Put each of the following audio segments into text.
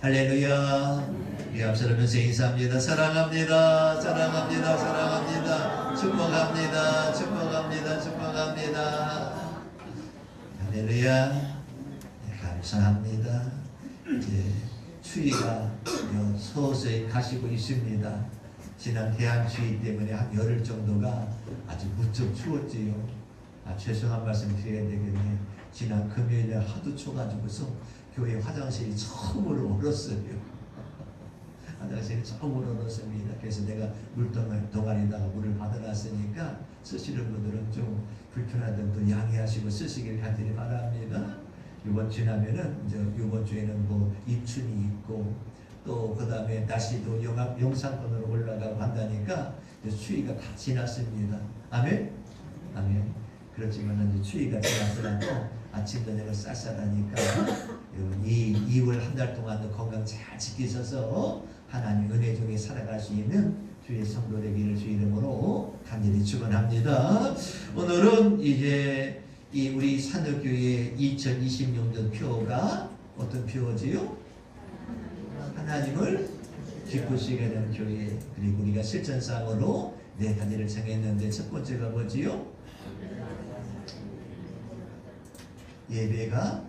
할렐루야. 우리 앞서면서 인사합니다. 사랑합니다. 사랑합니다. 사랑합니다. 축복합니다. 축복합니다. 축복합니다. 할렐루야. 네, 감사합니다. 이제 추위가 서서히 가시고 있습니다. 지난 대한추위 때문에 한 열흘 정도가 아주 무척 추웠지요. 죄송한 말씀 드려야 되겠네. 지난 금요일에 하도 추워가지고서 교회 화장실이 처음으로 얼었어요. 화장실이 처음으로 얼었습니다. 그래서 내가 물동아리에다가 물을 받아놨으니까 쓰시는 분들은 좀 불편하더라도 양해하시고 쓰시길 간절히 바랍니다. 이번 지나면은 이제 이번 주에는 뭐 입춘이 있고 또 그 다음에 날씨도 영상권으로 올라가고 한다니까 추위가 다 지났습니다. 아멘? 아멘. 그렇지만 이제 추위가 지나더라도 아침 저녁을 쌀쌀하니까 이 2월 한 달 동안도 건강 잘 지키셔서 하나님 은혜 중에 살아갈 수 있는 주의 성도 되기를 주 이름으로 간절히 축원합니다. 오늘은 이제 이 우리 산업교회 2026년 표가 어떤 표지요? 하나님을 기쁘시게 하는 교회. 그리고 우리가 실천상으로 네 가지를 정했는데 첫 번째가 뭐지요? 예배가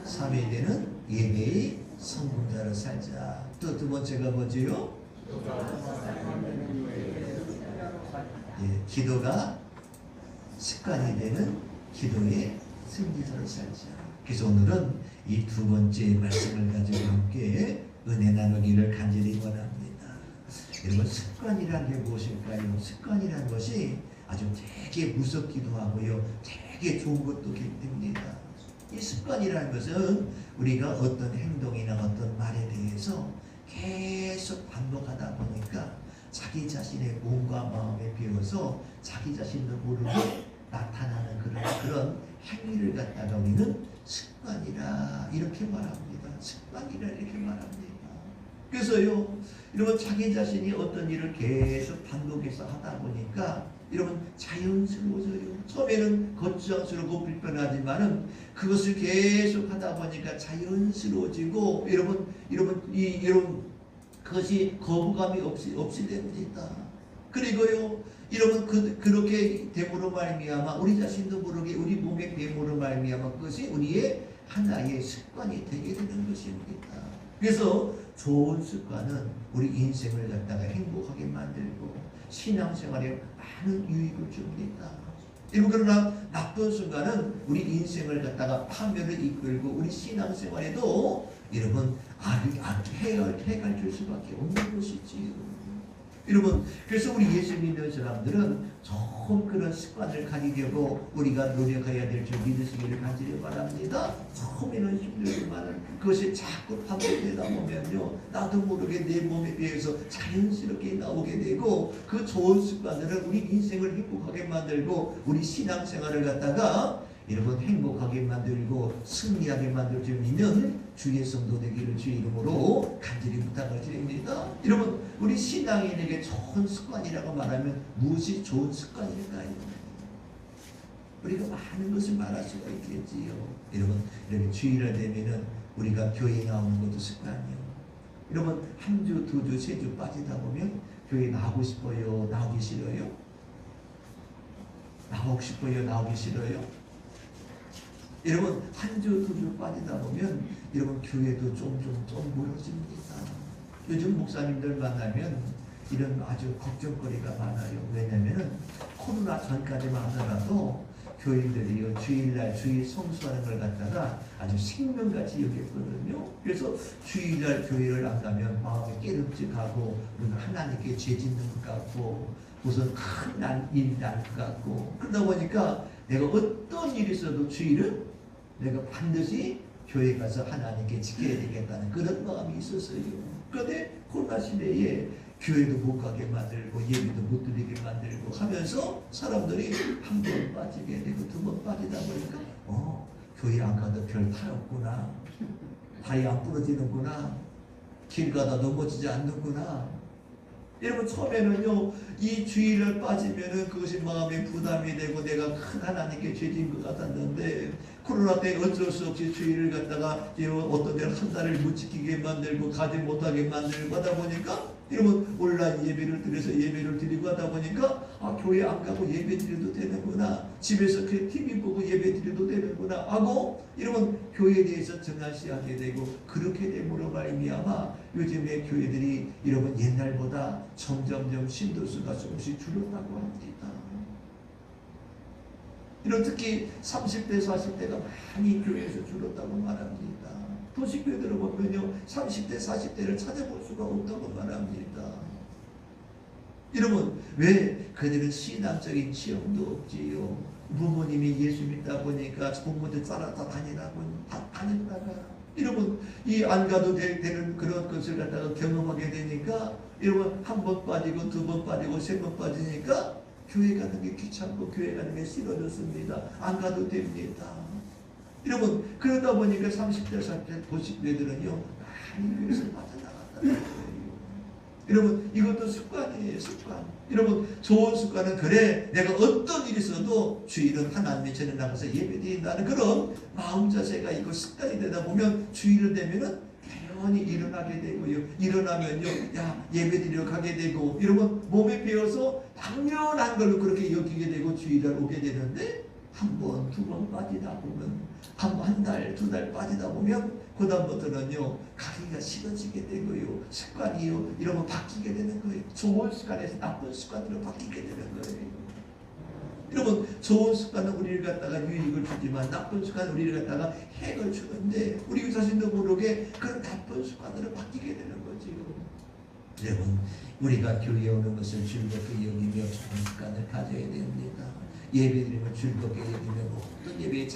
3회 되는 예배의 성공자로 살자. 또 두 번째가 뭐지요? 예, 기도가 습관이 되는 기도의 승리자로 살자. 그래서 오늘은 이 두 번째 말씀을 가지고 함께 은혜 나누기를 간절히 원합니다. 여러분, 습관이란 게 무엇일까요? 습관이란 것이 아주 되게 무섭기도 하고요, 되게 좋은 것도 됩니다. 이 습관이라는 것은 우리가 어떤 행동이나 어떤 말에 대해서 계속 반복하다 보니까 자기 자신의 몸과 마음에 비어서 자기 자신도 모르게 나타나는 그런 행위를 갖다가 우리는 습관이라 이렇게 말합니다. 습관이라 이렇게 말합니다. 그래서요, 여러분, 자기 자신이 어떤 일을 계속 반복해서 하다 보니까 여러분 자연스러워져요. 처음에는 거추장스럽고 불편하지만은 그것을 계속 하다 보니까 자연스러워지고 여러분 그것이 거부감이 없이 됩니다. 그리고요, 여러분 그렇게 됨으로 말미암아 우리 자신도 모르게 우리 몸의 됨으로 말미암아 그것이 우리의 하나의 습관이 되게 되는 것입니다. 그래서 좋은 습관은 우리 인생을 갖다가 행복하게 만들고 신앙생활에 많은 유익을 줍니다. 그러나 나쁜 습관은 우리 인생을 갖다가 파멸을 이끌고 우리 신앙생활에도 여러분 해갈 줄 수밖에 없는 것이지요. 여러분, 그래서 우리 예수 믿는 사람들은 좋은 그런 습관을 가지려고 우리가 노력해야 될 줄 믿으시기를 간절히 바랍니다. 처음에는 힘들지만 그것이 자꾸 반복되다 보면요, 나도 모르게 내 몸에 비해서 자연스럽게 나오게 되고 그 좋은 습관들은 우리 인생을 행복하게 만들고 우리 신앙생활을 갖다가 여러분 행복하게 만들고 승리하게 만들 수 있는 주의 성도 되기를 주의 이름으로 간절히 부탁을 드립니다. 여러분, 우리 신앙인에게 좋은 습관이라고 말하면 무엇이 좋은 습관일까요? 우리가 많은 것을 말할 수가 있겠지요. 여러분, 이렇게 주일날 되면은 우리가 교회에 나오는 것도 습관이요. 여러분, 한 주, 두 주, 세 주 빠지다 보면 교회 나오고 싶어요? 나오기 싫어요? 나오고 싶어요? 나오기 싫어요? 여러분, 한 주, 두 주 빠지다 보면 여러분 교회도 좀 멀어집니다. 요즘 목사님들 만나면 이런 아주 걱정거리가 많아요. 왜냐면은 코로나 전까지만 하더라도 교인들이요, 주일날 주일 성수하는 걸 갖다가 아주 생명같이 여겼거든요. 그래서 주일날 교회를 안 가면 마음이 깨름직하고 하나님께 죄 짓는 것 같고 무슨 큰 일이 날 것 같고, 그러다 보니까 내가 어떤 일이 있어도 주일은 내가 반드시 교회 가서 하나님께 지켜야 되겠다는 그런 마음이 있었어요. 그런데 코로나 시대에 교회도 못 가게 만들고 예배도 못 드리게 만들고 하면서 사람들이 한 번 빠지게 되고 두 번 빠지다 보니까 교회 안 가도 별 탈 없구나, 다리 안 부러지는구나, 길 가다 넘어지지 않는구나. 여러분 처음에는요 이 주의를 빠지면은 그것이 마음의 부담이 되고 내가 큰 하나님께 죄진 것 같았는데 코로나 때 어쩔 수 없이 주의를 갖다가 어떤 데는 한 달을 못 지키게 만들고 가지 못하게 만들고 하다 보니까 여러분 온라인 예배를 드려서 예배를 드리고 하다 보니까 교회 안 가고 예배 드려도 되는구나, 집에서 그 TV 보고 예배 드려도 되는구나 하고 여러분 교회에 대해서 정하시하게 되고, 그렇게 됨으로 말미암아 요즘에 교회들이 여러분 옛날보다 점점점 신도수가 조금씩 줄었다고 합니다. 이런 특히 30대 40대가 많이 교회에서 줄었다고 말합니다. 도시교회들을 보면요 30대 40대를 찾아볼 수가 없다고 말합니다. 여러분 왜 그들은 신앙적인 체험도 없지요. 부모님이 예수 믿다 보니까 부모들 따라다 다니다가 여러분 이 안 가도 되는 그런 것을 갖다가 경험하게 되니까 여러분 한 번 빠지고 두 번 빠지고 세 번 빠지니까 교회 가는 게 귀찮고 교회 가는 게 싫어졌습니다. 안 가도 됩니다. 여러분 그러다 보니까 30대 40대 도시교회들은요 많이 교회에서 빠져나간다는 거예요. 여러분 이것도 습관이에요. 습관. 여러분 좋은 습관은 그래 내가 어떤 일이 있어도 주일은 하나님의 전에 나가서 예배드린다는 그런 마음 자세가 있고 습관이 되다 보면 주일을 되면은 당연히 일어나게 되고요. 일어나면요 예배드리러 가게 되고 여러분 몸에 배어서 당연한 걸로 그렇게 여기게 되고 주일을 오게 되는데 한 번, 두 번 빠지다 보면 한 달, 두 달 빠지다 보면 그다음부터는요 가기가 싫어지게 되고요. 습관이요 이런 거 바뀌게 되는 거예요. 좋은 습관에서 나쁜 습관으로 바뀌게 되는 거예요. 여러분 좋은 습관은 우리를 갖다가 유익을 주지만 나쁜 습관은 우리를 갖다가 해를 주는데 우리 자신도 모르게 그런 나쁜 습관으로 바뀌게 되는 거죠. 여러분 우리가 교회에 오는 것을 즐겁게 여기며 좋은 습관을 가져야 됩니다. 예배드리면 즐겁게 여기며 모든 예배에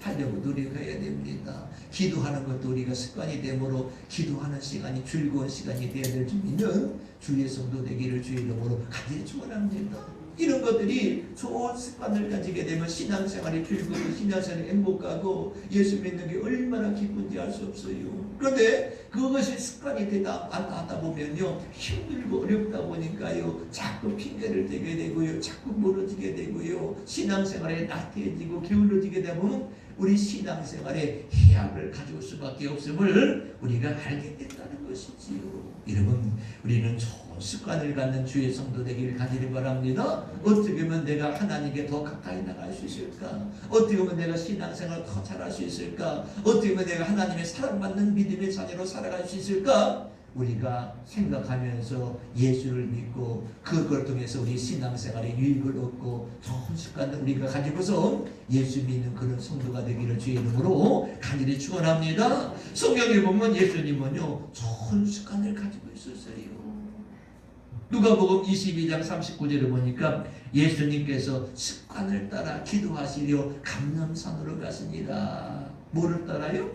하려고 노력해야 됩니다. 기도하는 것도 우리가 습관이 되므로 기도하는 시간이 즐거운 시간이 되어야 될 줄 믿는 주의 성도 되기를 주의 이름으로 간절히 축원합니다. 이런 것들이 좋은 습관을 가지게 되면 신앙생활이 즐겁고 신앙생활이 행복하고 예수 믿는 게 얼마나 기쁜지 알 수 없어요. 그런데 그것이 습관이 되다 안 하다 보면요 힘들고 어렵다 보니까요 자꾸 핑계를 대게 되고요 자꾸 멀어지게 되고요 신앙생활에 나태해지고 게을러지게 되면 우리 신앙생활에 해악을 가져올 수밖에 없음을 우리가 알게 된다는 것이지요. 여러분 우리는 좋은 습관을 갖는 주의 성도 되기를 간절히 바랍니다. 어떻게 하면 내가 하나님께 더 가까이 나갈 수 있을까? 어떻게 하면 내가 신앙생활을 더 잘할 수 있을까? 어떻게 하면 내가 하나님의 사랑받는 믿음의 자녀로 살아갈 수 있을까? 우리가 생각하면서 예수를 믿고 그걸 통해서 우리 신앙생활에 유익을 얻고 좋은 습관을 우리가 가지고서 예수 믿는 그런 성도가 되기를 주의 이름으로 간절히 축원합니다. 성경에 보면 예수님은요 좋은 습관을 가지고 있었어요. 누가복음 22장 39절을 보니까 예수님께서 습관을 따라 기도하시려 감람산으로 가십니다. 뭐를 따라요?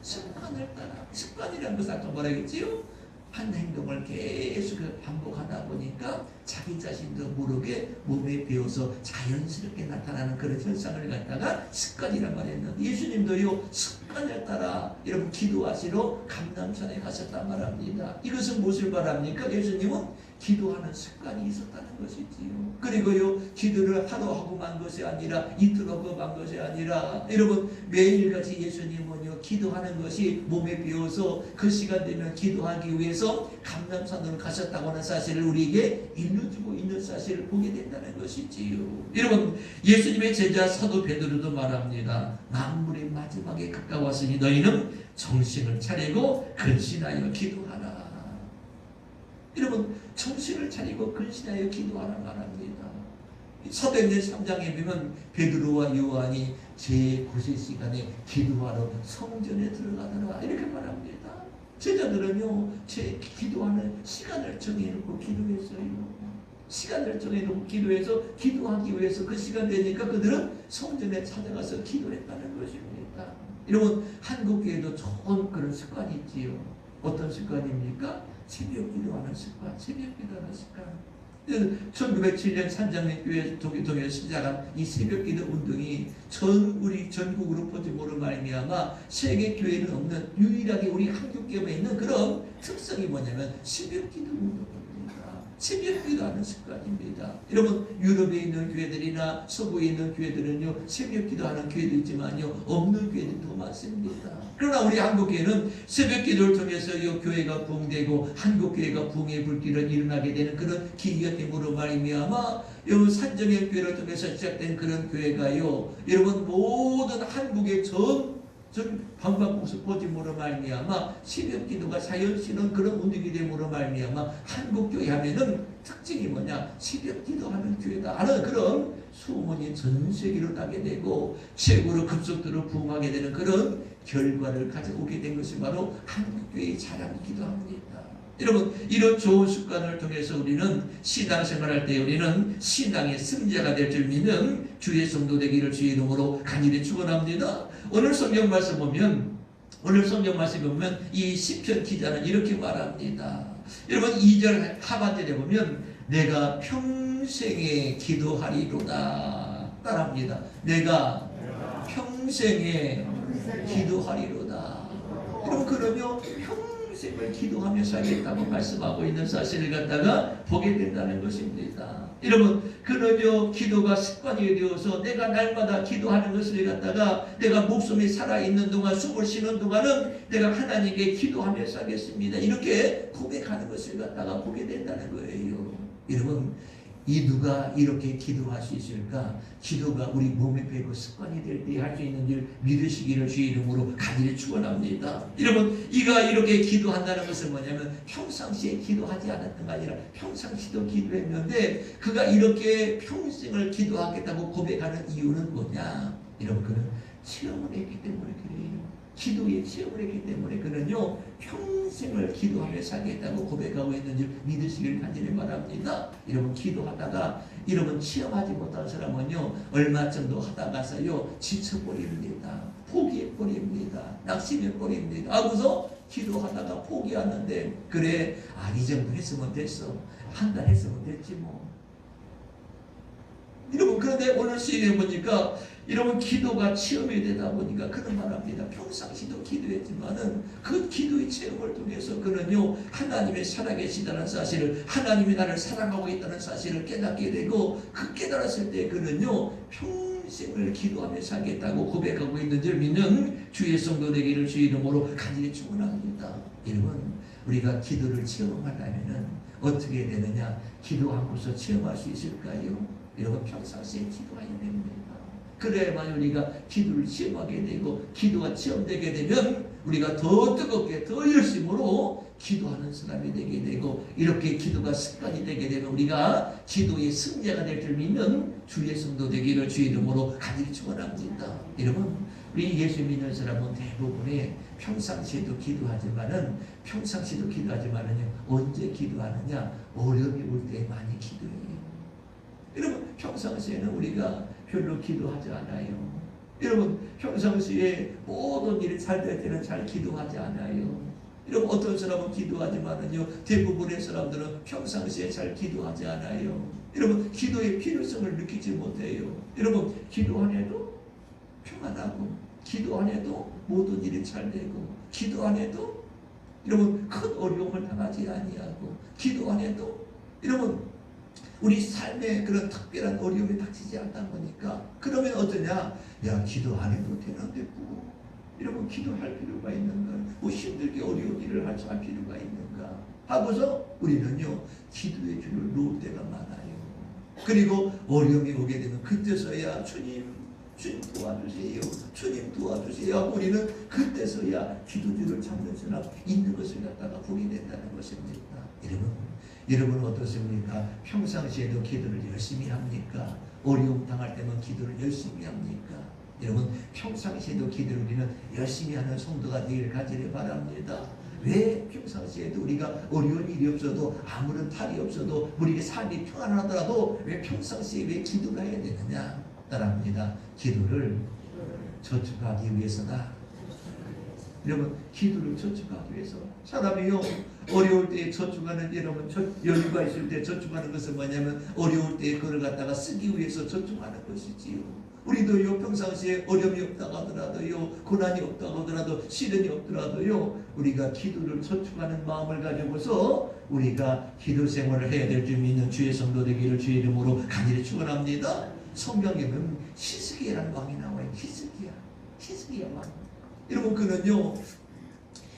습관을 따라. 습관이라는 것은 아까 뭐라겠지요? 한 행동을 계속 반복하다 보니까 자기 자신도 모르게 몸에 배어서 자연스럽게 나타나는 그런 현상을 갖다가 습관이란 말이었는데 예수님도요 습관을 따라 여러분 기도하시러 감람산에 가셨단 말합니다. 이것은 무엇을 말합니까? 예수님은 기도하는 습관이 있었다는 것이지요. 그리고요 기도를 하루 하고 만 것이 아니라 이틀 하고 만 것이 아니라 여러분 매일같이 예수님은요 기도하는 것이 몸에 배어서 그 시간 되면 기도하기 위해서 감람산으로 가셨다고 하는 사실을 우리에게 일러주고 있는 사실을 보게 된다는 것이지요. 여러분 예수님의 제자 사도 베드로도 말합니다. 만물의 마지막에 가까웠으니 너희는 정신을 차리고 근신하여 기도하라. 여러분 정신을 차리고 근신하여 기도하라 말합니다. 사도행전 3장에 보면 베드로와 요한이 제9세 시간에 기도하러 성전에 들어가더라 이렇게 말합니다. 제자들은요 제 기도하는 시간을 정해놓고 기도했어요. 시간을 정해놓고 기도해서 기도하기 위해서 그 시간 되니까 그들은 성전에 찾아가서 기도했다는 것입니다. 여러분 한국교회도 좋은 그런 습관이 있지요. 어떤 습관입니까? 새벽 기도하는 습관, 새벽 기도하는 습관. 1907년 산장교회 동에서 시작한 이 새벽 기도 운동이 우리 전국으로 퍼짐으로 말미암아 세계 교회는 없는 유일하게 우리 한국 교회에 있는 그런 특성이 뭐냐면 새벽 기도 운동입니다. 새벽 기도하는 습관입니다. 여러분 유럽에 있는 교회들이나 서구에 있는 교회들은요 새벽 기도하는 교회도 있지만요 없는 교회들이 더 많습니다. 그러나 우리 한국 교회는 새벽 기도를 통해서 이 교회가 부흥되고 한국 교회가 부흥의 불길을 일어나게 되는 그런 기회가 됨으로 말미암아 여러분 산정의 교회를 통해서 시작된 그런 교회가요 여러분 모든 한국의 전 방방곡곡 퍼짐으로 말미암아 새벽 기도가 자연스러운 그런 운동이 됨으로 말미암아 한국 교회 하면은 특징이 뭐냐 새벽 기도하는 교회다 하는 그런 소문이 전 세계로 나게 되고 최고로 급속도로 부흥하게 되는 그런 결과를 가져오게 된 것이 바로 한국 교회의 자랑이기도 합니다. 여러분 이런 좋은 습관을 통해서 우리는 신앙생활할 때 우리는 신앙의 승자가 될 줄 믿는 주의 성도 되기를 주의 이름으로 간절히 축원합니다. 오늘 성경 말씀 보면 이 시편 기자는 이렇게 말합니다. 여러분 2절 하반절에 보면 내가 평생에 기도하리로다 따라합니다. 내가 평생에 기도하리로다. 여러분 그러면 평생을 기도하며 살겠다고 말씀하고 있는 사실을 갖다가 보게 된다는 것입니다. 여러분 그러면 기도가 습관이 되어서 내가 날마다 기도하는 것을 갖다가 내가 목숨이 살아있는 동안 숨을 쉬는 동안은 내가 하나님께 기도하며 살겠습니다. 이렇게 고백하는 것을 갖다가 보게 된다는 거예요. 여러분 이 누가 이렇게 기도할 수 있을까? 기도가 우리 몸에 배고 습관이 될 때 할 수 있는 일 믿으시기를 주의 이름으로 간절히 축원합니다. 여러분 이가 이렇게 기도한다는 것은 뭐냐면 평상시에 기도하지 않았던가 아니라 평상시도 기도했는데 그가 이렇게 평생을 기도하겠다고 고백하는 이유는 뭐냐? 여러분 그는 체험을 했기 때문에 그래요. 기도의 체험을 했기 때문에 그는요 평생을 기도하며 살겠다고 고백하고 있는 줄 믿으시길 간절히 바랍니다. 여러분 기도하다가 여러분 체험하지 못한 사람은요 얼마 정도 하다가서요 지쳐버립니다. 포기해버립니다. 낙심해버립니다. 하고서 기도하다가 포기하는데 그래 이 정도 했으면 됐어. 한 달 했으면 됐지 뭐. 여러분 그런데 오늘 시간에 보니까 여러분 기도가 체험이 되다 보니까 그런 말합니다. 평상시도 기도했지만은 그 기도의 체험을 통해서 그는요 하나님의 살아계시다는 사실을 하나님이 나를 사랑하고 있다는 사실을 깨닫게 되고 그 깨달았을 때 그는요 평생을 기도하며 살겠다고 고백하고 있는 줄 믿는 주의 성도 되기를 주의 이름으로 간절히 축원합니다. 여러분 우리가 기도를 체험하려면은 어떻게 되느냐? 기도하고서 체험할 수 있을까요? 여러분 평상시에 기도해야 됩니다. 그래야만 우리가 기도를 체험하게 되고 기도가 체험되게 되면 우리가 더 뜨겁게 더 열심으로 기도하는 사람이 되게 되고 이렇게 기도가 습관이 되게 되면 우리가 기도의 승자가 될 줄 믿는 주의 성도 되기를 주의 이름으로 간절히 축원합니다. 여러분 우리 예수 믿는 사람은 대부분이 평상시에도 기도하지만은 언제 기도하느냐? 어려움이 올 때 많이 기도해요. 여러분 평상시에는 우리가 별로 기도하지 않아요. 여러분 평상시에 모든 일이 잘 될 때는 잘 기도하지 않아요. 여러분 어떤 사람은 기도하지만은요 대부분의 사람들은 평상시에 잘 기도하지 않아요. 여러분 기도의 필요성을 느끼지 못해요. 여러분 기도 안 해도 평안하고 기도 안 해도 모든 일이 잘 되고 기도 안 해도 여러분 큰 어려움을 당하지 아니하고 기도 안 해도 여러분 우리 삶에 그런 특별한 어려움이 닥치지 않다 보니까 그러면 어떠냐? 야 기도 안 해도 되는데 뭐 여러분 기도할 필요가 있는가? 뭐 힘들게 어려운 일을 할 필요가 있는가? 하고서 우리는요 기도의 줄을 놓을 때가 많아요. 그리고 어려움이 오게 되면 그때서야 주님 도와주세요. 주님 도와주세요. 하고 우리는 그때서야 기도줄을 잡는 사람 있는 것을 갖다가 보게 된다는 것입니다. 여러분 어떻습니까? 평상시에도 기도를 열심히 합니까? 어려움 당할 때만 기도를 열심히 합니까? 여러분 평상시에도 기도를 우리는 열심히 하는 성도가 되길 간절히 바랍니다. 왜 평상시에도 우리가 어려운 일이 없어도 아무런 탈이 없어도 우리의 삶이 평안하더라도 왜 평상시에 왜 기도를 해야 되느냐? 따라합니다. 기도를 저축하기 위해서다. 여러분 기도를 저축하기 위해서 사람이요 어려울 때 저축하는 여러분 여유가 있을 때 저축하는 것은 뭐냐면 어려울 때 그걸 갖다가 쓰기 위해서 저축하는 것이지요. 우리도요 평상시에 어려움이 없다고 하더라도요 고난이 없다고 하더라도 시련이 없더라도요 우리가 기도를 저축하는 마음을 가지고서 우리가 기도 생활을 해야 될 줄 믿는 주의 성도 되기를 주의 이름으로 간절히 축원합니다. 성경에 보면 히스기야라는 왕이 나와요. 히스기야 왕. 여러분 그는요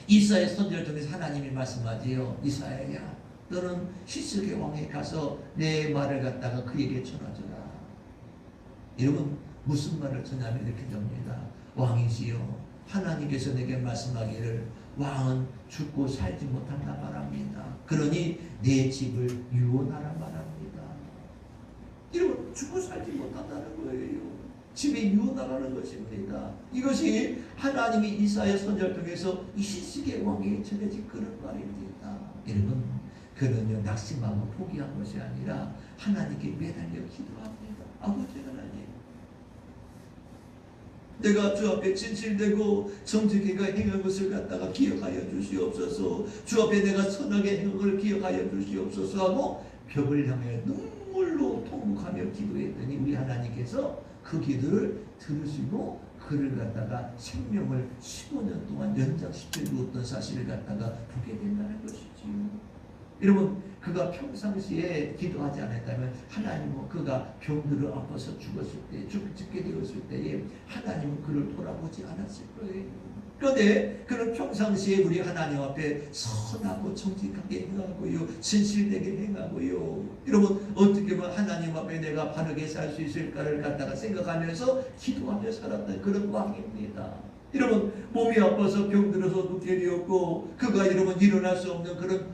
이사야 선지자를 통해서 하나님이 말씀하지요. 이사야야 너는 히스기야 왕에 가서 내 말을 갖다가 그에게 전하주라. 여러분 무슨 말을 전하면 이렇게 됩니다. 왕이시여 하나님께서 내게 말씀하기를 왕은 죽고 살지 못한다 말합니다. 그러니 내 집을 유언하라 말합니다. 여러분 죽고 살지 못한다는 거예요. 집에 유언하라는 것입니다. 이것이 하나님이 이사야 선지자를 통해서 이 히스기야 왕에게 전해진 그런 말입니다. 여러분 그는요 낙심하고 포기한 것이 아니라 하나님께 매달려 기도합니다. 아버지 하나님 내가 주 앞에 진실되고 정직하게 행한 것을 갖다가 기억하여 주시옵소서. 주 앞에 내가 선하게 행한 것을 기억하여 주시옵소서 하고 벽을 향해 눈물로 통곡하며 기도했더니 우리 하나님께서 그 기도를 들으시고 그를 갖다가 생명을 15년 동안 연장시켜 주었던 사실을 갖다가 보게 된다는 것이지요. 여러분 그가 평상시에 기도하지 않았다면 하나님은 그가 병들어 아파서 죽었을 때 죽게 되었을 때에 하나님은 그를 돌아보지 않았을 거예요. 그런데 그는 평상시에 우리 하나님 앞에 선하고 정직하게 행하고요 진실되게 행하고요. 여러분 어떻게 보면 하나님 앞에 내가 바르게 살 수 있을까를 갖다가 생각하면서 기도하며 살았던 그런 왕입니다. 여러분 몸이 아파서 병들어서 눕게 되었고 그가 여러분 일어날 수 없는 그런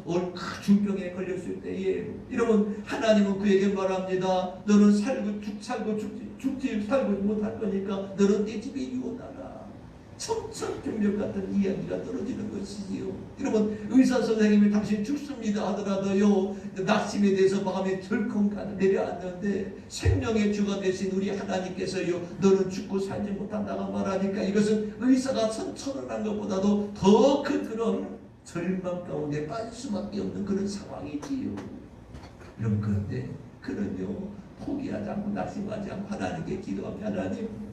중병에 걸렸을 때에 여러분 하나님은 그에게 말합니다. 너는 죽지 살고 못할 거니까 너는 내 집에 유언하라. 청천벽력 같은 이야기가 떨어지는 것이지요. 여러분 의사 선생님이 당신 죽습니다 하더라도요 낙심에 대해서 마음에 덜컹 내려앉는데 생명의 주가 되신 우리 하나님께서요 너는 죽고 살지 못한다고 말하니까 이것은 의사가 선언한 것보다도 더 큰 그런 절망 가운데 빠질 수밖에 없는 그런 상황이지요. 여러분 그런데 그는요 포기하지 않고 낙심하지 않고 하나님께 기도하며 하나님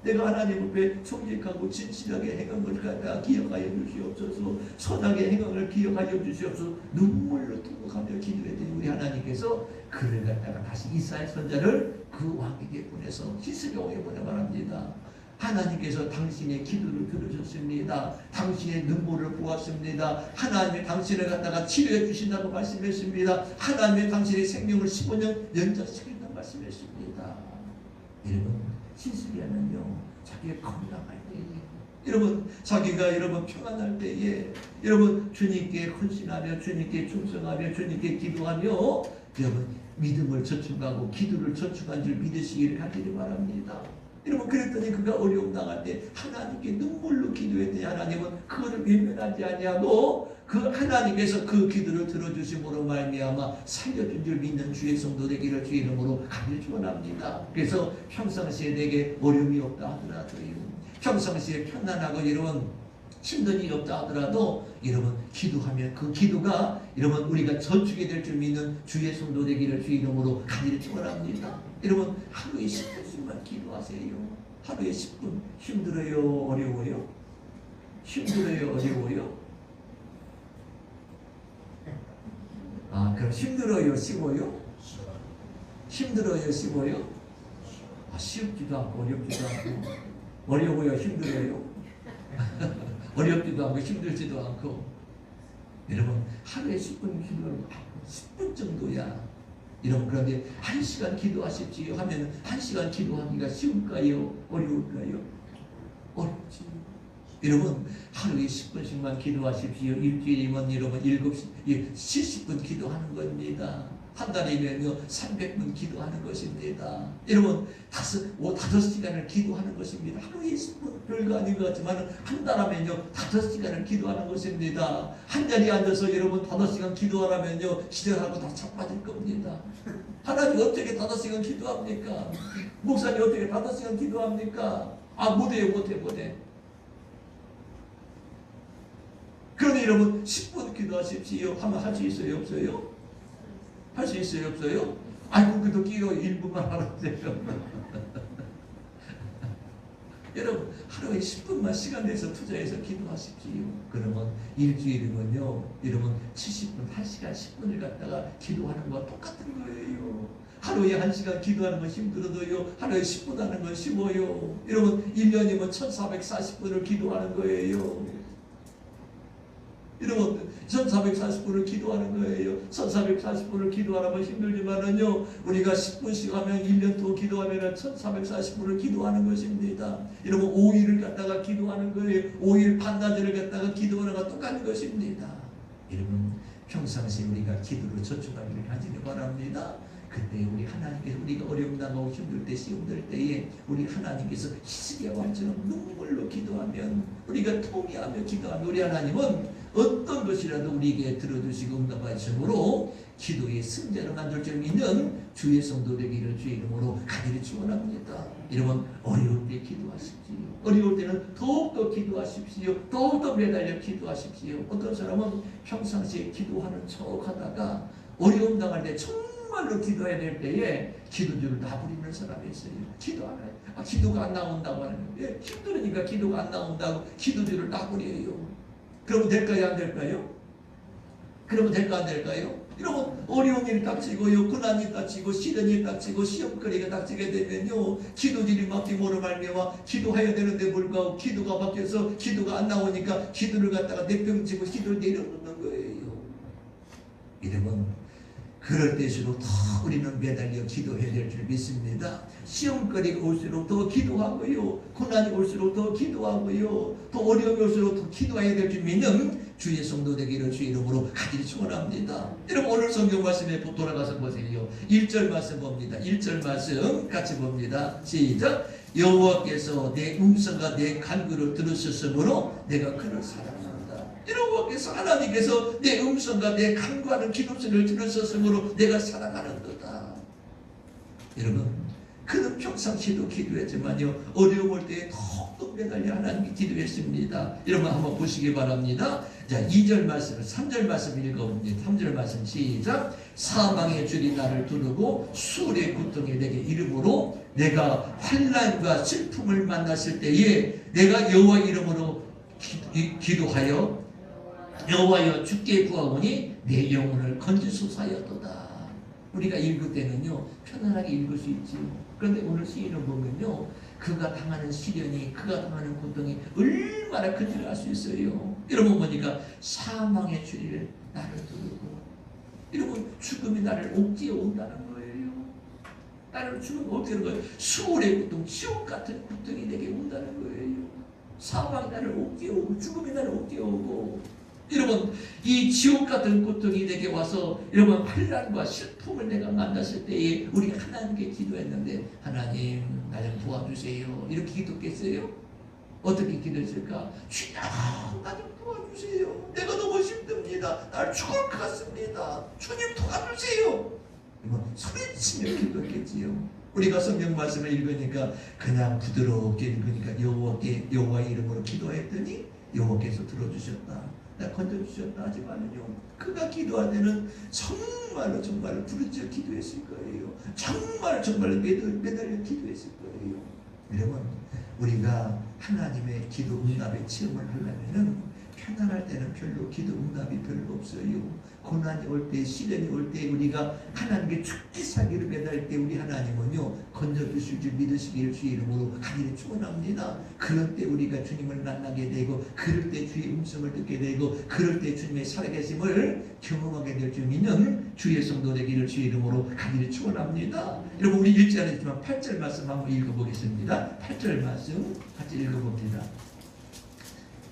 내가 하나님 앞에 정직하고 진실하게 행한 것을 갖다가 기억하여 주시옵소서. 선하게 행한 것을 기억하여 주시옵소서. 눈물로 통곡하며 기도했더니 우리 하나님께서 그를 갖다가 다시 이사야 선지자를 그 왕에게 보내서 히스기야 왕에게 보내 말합니다. 하나님께서 당신의 기도를 들으셨습니다. 당신의 눈물을 보았습니다. 하나님이 당신을 갖다가 치료해 주신다고 말씀했습니다. 하나님이 당신의 생명을 15년 연장시킨다고 말씀했습니다. 여러분 히스기야는요 자기가 건강할 때에 여러분 자기가 여러분 평안할 때에 여러분 주님께 헌신하며 주님께 충성하며 주님께 기도하며 여러분 믿음을 저축하고 기도를 저축한 줄 믿으시기를 간절히 바랍니다. 여러분 그랬더니 그가 어려움 당할 때 하나님께 눈물로 기도했더니 하나님은 그거를 외면하지 아니하고 그 하나님께서 그 기도를 들어주심으로 말미암아 살려준 줄 믿는 주의 성도 되기를 주의 이름으로 간절히 축원합니다. 그래서 평상시에 내게 어려움이 없다 하더라도요 평상시에 편안하고 이런 힘든 일이 없다 하더라도 여러분 기도하면 그 기도가 여러분 우리가 저축이 될 줄 믿는 주의 성도 되기를 주의 이름으로 간절히 축원합니다. 여러분 하루에 10분씩만 기도하세요. 하루에 10분 힘들어요? 어려워요? 힘들어요? 어려워요? 아 그럼 힘들어요? 쉬워요? 힘들어요? 쉬워요? 아 쉽지도 않고 어렵지도 않고 어려워요? 힘들어요? 어렵지도 않고 힘들지도 않고 여러분 하루에 10분 기도를 10분 정도야 여러분 그런데 1시간 기도하십시오 하면 1시간 기도하기가 쉬울까요? 어려울까요? 어렵지. 여러분 하루에 10분씩만 기도하십시오. 일주일이면 여러분 70분 기도하는 겁니다. 한 달이면요 300분 기도하는 것입니다. 여러분 5시간을 기도하는 것입니다. 하루에 10분 별거 아닌 것 같지만 한 달 하면요 5시간을 기도하는 것입니다. 한 자리에 앉아서 여러분 5시간 기도하라면요 기절하고 다 자빠질 겁니다. 하나님 어떻게 5시간 기도합니까? 목사님 어떻게 5시간 기도합니까? 아 못해요 못해. 그런데 여러분 10분 기도하십시오 하면 할 수 있어요 없어요? 할 수 있어요 없어요? 아이고 그래도 기도 1분만 하라세요. 여러분 하루에 10분만 시간 내서 투자해서 기도하십시오. 그러면 일주일이면요 여러분 70분 1시간 10분을 갖다가 기도하는 거와 똑같은 거예요. 하루에 1시간 기도하는 건 힘들어도요 하루에 10분 하는 건 쉬워요. 여러분 1년이면 1440분을 기도하는 거예요. 여러분 1440분을 기도하는 거예요. 1440분을 기도하라면 힘들지만은요 우리가 10분씩 하면 1년 동안 기도하면 1440분을 기도하는 것입니다. 여러분 5일을 갖다가 기도하는 거예요. 5일 반나절을 갖다가 기도하는 것과 똑같은 것입니다. 여러분 평상시에 우리가 기도로 저축하기를 하시기 바랍니다. 그때 우리 하나님께서 우리가 어려움 당하고 힘들 때 시험될 때에 우리 하나님께서 희석의 왕처럼 눈물로 기도하면 우리가 통회하며 기도하면 우리 하나님은 어떤 것이라도 우리에게 들어주시고 응답하시므로 기도의 승자로 만들 줄 믿는 주의 성도 되기를 주의 이름으로 간절히 축원합니다. 여러분 어려울 때 기도하십시오. 어려울 때는 더욱더 기도하십시오. 더욱더 매달려 기도하십시오. 어떤 사람은 평상시에 기도하는 척 하다가 어려움 당할 때 정말로 기도해야 될 때에 기도줄을 놔버리는 사람이 있어요. 기도 안 해요. 기도가 안 나온다고 하는 거예요. 힘들으니까 기도가 안 나온다고 기도줄을 놔버려요. 그러면 될까요? 안 될까요? 그러면 될까 안 될까요? 여러분 어려운 일이 닥치고요 고난이 닥치고 시련이 닥치고 시험거리가 닥치게 되면요 기도질이 막히므로 말미암아 기도해야 되는데 불구하고 기도가 막혀서 기도가 안 나오니까 기도를 갖다가 내팽치고 기도를 내려놓는 거예요. 여러분 그럴 때일수록 더 우리는 매달려 기도해야 될 줄 믿습니다. 시험거리가 올수록 더 기도하고요. 고난이 올수록 더 기도하고요. 더 어려움이 올수록 더 기도해야 될 줄 믿는 주의 성도 되기를 주의 이름으로 간절히 축원합니다. 여러분 오늘 성경 말씀에 돌아가서 보세요. 1절 말씀 봅니다. 1절 말씀 같이 봅니다. 시작. 여호와께서 내 음성과 내 간구를 들으셨으므로 내가 그를 사랑한다. 여호와께서 하나님께서 내 음성과 내 간구하는 기도소리를 들으셨으므로 내가 사랑하는 거다. 여러분 그는 평상시에도 기도했지만요 어려움 올 때에 더욱더 매달려 하나님께 기도했습니다. 여러분 한번 보시기 바랍니다. 자 2절 말씀 3절 말씀 읽어봅니다. 3절 말씀 시작. 사망의 줄이 나를 두르고 수월의 고통이 내게 이름으로 내가 환난과 슬픔을 만났을 때에 내가 여호와 이름으로 기도하여 여호와여 주께 구하오니 내 영혼을 건지소서 하였도다. 우리가 읽을 때는요 편안하게 읽을 수 있지요. 그런데 오늘 시인을 보면요 그가 당하는 시련이 그가 당하는 고통이 얼마나 큰지를 알 수 있어요. 여러분 보니까 사망의 줄이를 나를 두르고 여러분 죽음이 나를 옥죄어 온다는 거예요. 나를 죽음이 옥죄는 거예요. 수월의 고통 지옥 같은 고통이 내게 온다는 거예요. 사망이 나를 옥죄어 오고 죽음이 나를 옥죄어 오고 여러분 이 지옥 같은 고통이 내게 와서 여러분 환난과 슬픔을 내가 만났을 때에 우리 하나님께 기도했는데 하나님 나 좀 도와주세요 이렇게 기도했겠어요? 어떻게 기도했을까? 주님 나 좀 도와주세요. 내가 너무 힘듭니다. 날 죽을 것 같습니다. 주님 도와주세요. 여러분 소리치며 기도했겠지요. 우리가 성경 말씀을 읽으니까 그냥 부드럽게 읽으니까 여호와의 이름으로 기도했더니 여호와께서 들어주셨다. 나 건져주셨다 하지만은요 그가 기도할 때는 정말로 부르짖어 기도했을 거예요. 정말로 매달려 기도했을 거예요. 여러분 우리가 하나님의 기도 응답의 체험을 하려면은 편안할 때는 별로 기도 응답이 별로 없어요. 고난이 올 때 시련이 올 때 우리가 하나님께 죽기 살기를 매달릴 때 우리 하나님은요 건져주실 줄 믿으시기를 주의 이름으로 간절히 축원합니다. 그럴 때 우리가 주님을 만나게 되고 그럴 때 주의 음성을 듣게 되고 그럴 때 주님의 살아계심을 경험하게 될 줄 믿는 주의 성도 되기를 주의 이름으로 간절히 축원합니다. 여러분 우리 읽지 않았지만 8절 말씀 한번 읽어보겠습니다. 8절 말씀 같이 읽어봅니다.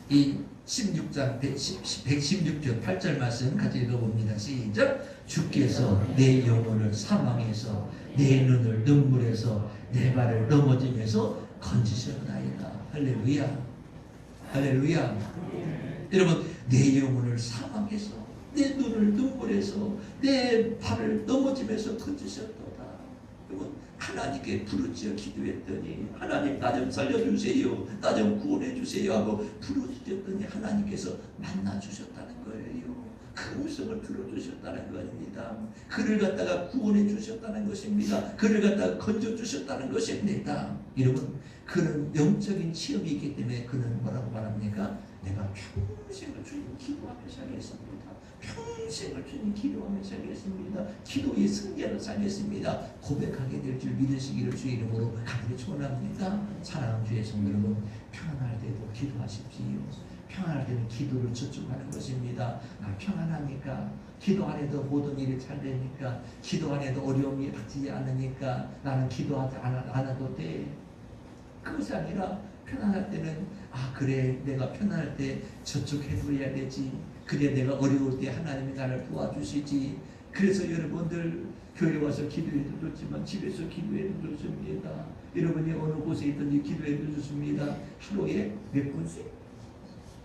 이 16장 116절 8절 말씀 같이 읽어봅니다. 시작. 주께서 내 영혼을 사망에서 내 눈을 눈물에서 내 발을 넘어짐에서 건지셨나이다. 할렐루야 할렐루야. 여러분 내 영혼을 사망에서 내 눈을 눈물에서 내 발을 넘어짐에서 건지셨도다. 여러분 하나님께 부르짖어 기도했더니 하나님 나 좀 살려주세요. 나 좀 구원해주세요 하고 부르짖었더니 하나님께서 만나주셨다는 거예요. 그 그 음성을 들어주셨다는 것입니다. 그를 갖다가 구원해 주셨다는 것입니다. 그를 갖다가 건져 주셨다는 것입니다. 여러분, 그는 영적인 체험이 있기 때문에 그는 뭐라고 말합니까? 내가 평생을 주님 기도하며 살겠습니다. 평생을 주님 기도하며 살겠습니다. 기도의 승리로 살겠습니다. 고백하게 될 줄 믿으시기를 주의 이름으로 간절히 축원합니다. 사랑하는 주의 성도 여러분, 평안할 때도 기도하십시오. 평안할 때는 기도를 저축하는 것입니다. 나 평안하니까, 기도 안 해도 모든 일이 잘 되니까, 기도 안 해도 어려움이 닥치지 않으니까 나는 기도하지 않아도 돼. 그것이 아니라 편안할 때는 그래, 내가 편안할 때 저축해둬야 되지. 그래, 내가 어려울 때 하나님이 나를 도와주시지. 그래서 여러분들 교회 와서 기도해도 좋지만 집에서 기도해도 좋습니다. 여러분이 어느 곳에 있든지 기도해도 좋습니다. 하루에 몇 분씩?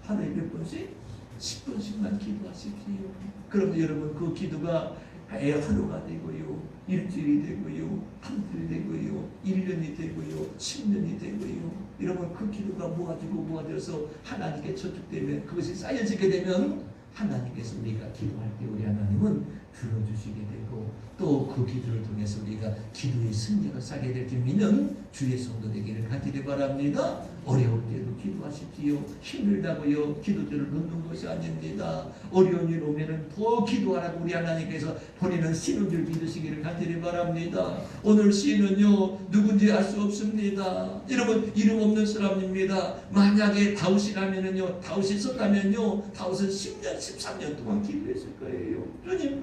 하루에 몇 분씩? 10분씩만 기도하십시오. 그럼 여러분 그 기도가 하루가 되고요, 일주일이 되고요, 한 달이 되고요, 1년이 되고요, 10년이 되고요. 여러분 그 기도가 모아져서 하나님께 저축되면, 그것이 쌓여지게 되면 하나님께서 우리가 기도할 때 우리 하나님은 들어주시게 되고, 또 그 기도를 통해서 우리가 기도의 승리가 쌓게 될 줄 믿는 주의 성도 되기를 간절히 바랍니다. 어려울 때도 기도하십시오. 힘들다고요 기도들을 놓는 것이 아닙니다. 어려운 일 오면은 더 기도하라고 우리 하나님께서 본인은 시는 줄 믿으시기를 간절히 바랍니다. 오늘 시는요 누군지 알 수 없습니다. 여러분 이름 없는 사람입니다. 만약에 다윗이라면은요, 다윗이 있었다면요, 다윗은 10년 13년 동안 기도했을 거예요. 주님,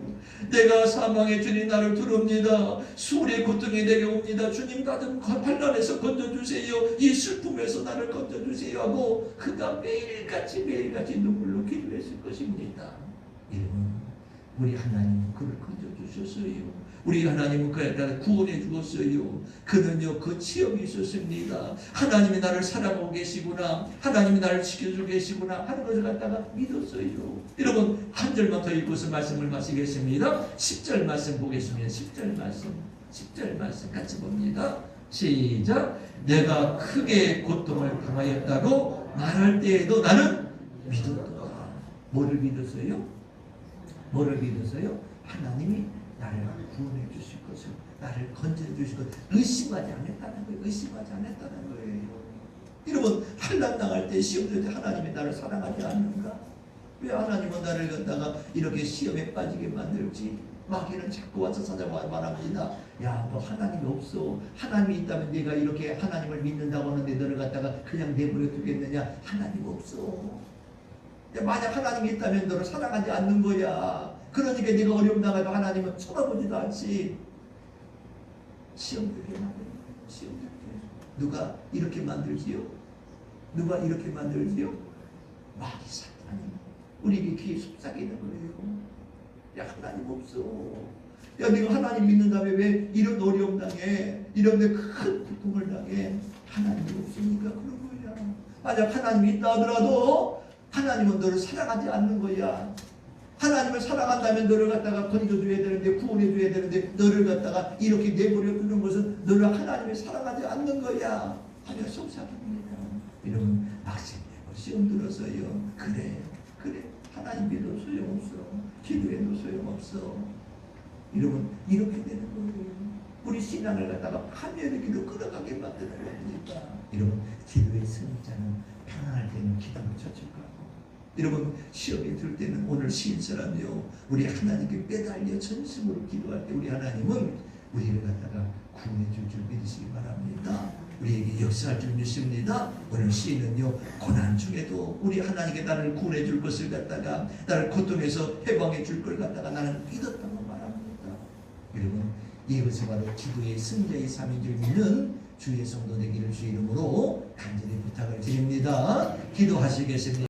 내가 사망의 주님 나를 두렵니다. 수울의 고통이 내게 옵니다. 주님, 나 좀 환난에서 건져주세요. 이 슬픔에서 나를 건져주세요 하고 그가 매일같이 눈물로 기도했을 것입니다. 여러분, 우리 하나님은 그를 건져주셨어요. 우리 하나님은 그에 따라 구원해 주었어요. 그는요 그 체험이 있었습니다. 하나님이 나를 사랑하고 계시구나, 하나님이 나를 지켜주고 계시구나 하는 것을 갖다가 믿었어요. 여러분 한 절만 더 읽고서 말씀을 마치겠습니다. 10절 말씀 보겠습니다. 10절 말씀 같이 봅니다. 시작. 내가 크게 고통을 당하였다고 말할 때에도 나는 믿었다. 뭐를 믿었어요? 하나님이 나를 구원해 주실 것을, 나를 건져 주실 것을 의심하지 않았다는 거예요. 여러분 환난 당할 때, 시험 될 때 하나님이 나를 사랑하지 않는가? 왜 하나님은 나를 갖다가 이렇게 시험에 빠지게 만들지? 마귀는 자꾸 와서 찾아와 말합니다. 야, 너 하나님이 없어. 하나님이 있다면 네가 이렇게 하나님을 믿는다고 하는데 너를 갖다가 그냥 내버려 두겠느냐? 하나님 없어. 만약 하나님이 있다면 너를 사랑하지 않는 거야. 그러니까 네가 어려움 당해도 하나님은 쳐다보지도 않지. 시험 들게 만들어요. 시험 들게. 누가 이렇게 만들지요? 마귀 사탄이 우리에게 귀에 속삭이는 거예요. 야, 하나님 없어. 야, 네가 하나님 믿는다면 왜 이런 어려움 당해? 이런 데 큰 고통을 당해? 하나님이 없으니까 그런 거야. 만약 하나님이 있다 하더라도 하나님은 너를 사랑하지 않는 거야. 하나님을 사랑한다면 너를 갖다가 건져줘야 되는데, 구원해줘야 되는데, 너를 갖다가 이렇게 내버려 두는 것은 너를 하나님을 사랑하지 않는 거야 하며 속삭입니다. 여러분 막상 시험 들어서요, 그래 하나님 믿어도 소용없어, 기도해도 소용없어. 여러분 이렇게 되는 거예요. 우리 신앙을 갖다가 파멸하기로 끌어가게 만드는 겁니다. 여러분 기도의 승자는 평안할 때는 기도를 저축하고, 여러분 시험이 들 때는, 오늘 시인처럼요 우리 하나님께 매달려 전심으로 기도할 때 우리 하나님은 우리를 갖다가 구원해 줄 믿으시기 바랍니다. 우리에게 역사할 줄 믿습니다. 오늘 시인은요 고난 중에도 우리 하나님께 나를 구원해 줄 것을 갖다가, 나를 고통에서 해방해 줄 걸 갖다가 나는 믿었다고 말합니다. 여러분 이것이 바로 기도의 승자의 삶인 줄 믿는 주의 성도 되기를 주의 이름으로 간절히 부탁을 드립니다. 기도하시겠습니다.